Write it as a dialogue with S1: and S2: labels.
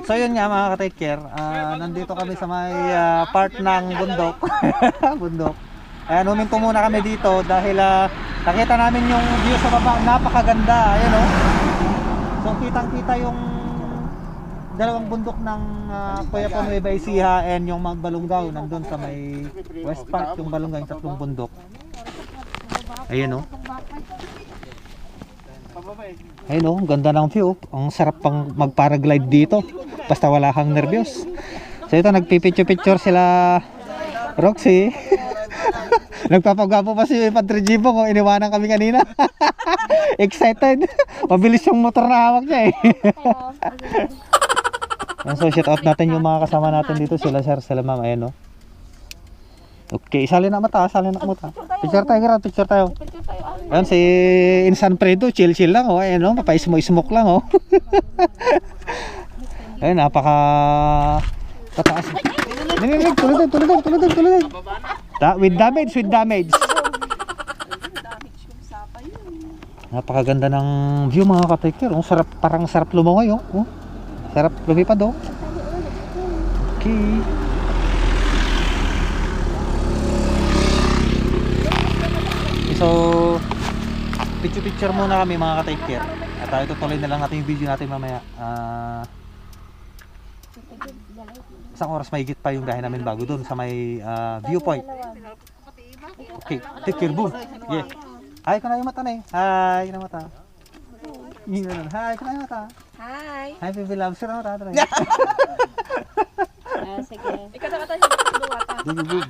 S1: So yun nga mga ka-take care, nandito kami sa may part ng bundok. Bundok. Ayan, huminto muna kami dito dahil nakita namin yung view sa baba, napakaganda. Ayan o. So kitang kita yung dalawang bundok ng Quiapo Nueva Ecija and yung Mount Balungaw nandun sa may West Park, yung Balungaw, yung tatlong bundok. Ayan o. Ayun oh, ganda ng view. Ang sarap pang mag-paraglide dito. Basta wala kang nervyos. So ito, nagpipicture-picture sila Roxy. Nagpapagapo pa si Padre Jibo kung iniwanan kami kanina. Excited. Mabilis yung motor na hawak niya eh. So shout out natin yung mga kasama natin dito. Sila sir, sila ma'am. Ayun oh. Okay, isali na mata, isali na mata. Picture tayo, gara, picture tayo. Ayun si Insan Fredo, chill lang oh. Ayun oh, mapa-smoke lang oh. Ayun, napaka tataas. Tulad. With damage. Napakaganda ng view mga ka-picture. Oh, sarap, parang sarap lumangoy oh. Oh. Sarap lumipad oh. Okay. So, picture muna kami mga ka-take care. At tutuloy na lang natin yung video natin mamaya. Isang oras mahigit pa yung dahil namin bago dun sa may viewpoint. Okay, take care, boom. Yeah. Hi, ko na yung mata na eh. Hi, ko na mata. Hi, ko na yung mata.
S2: Hi.
S1: Hi, baby love. Sure na mata.
S2: Sige. Ikaw na kata siya sa duwata.
S1: Boom.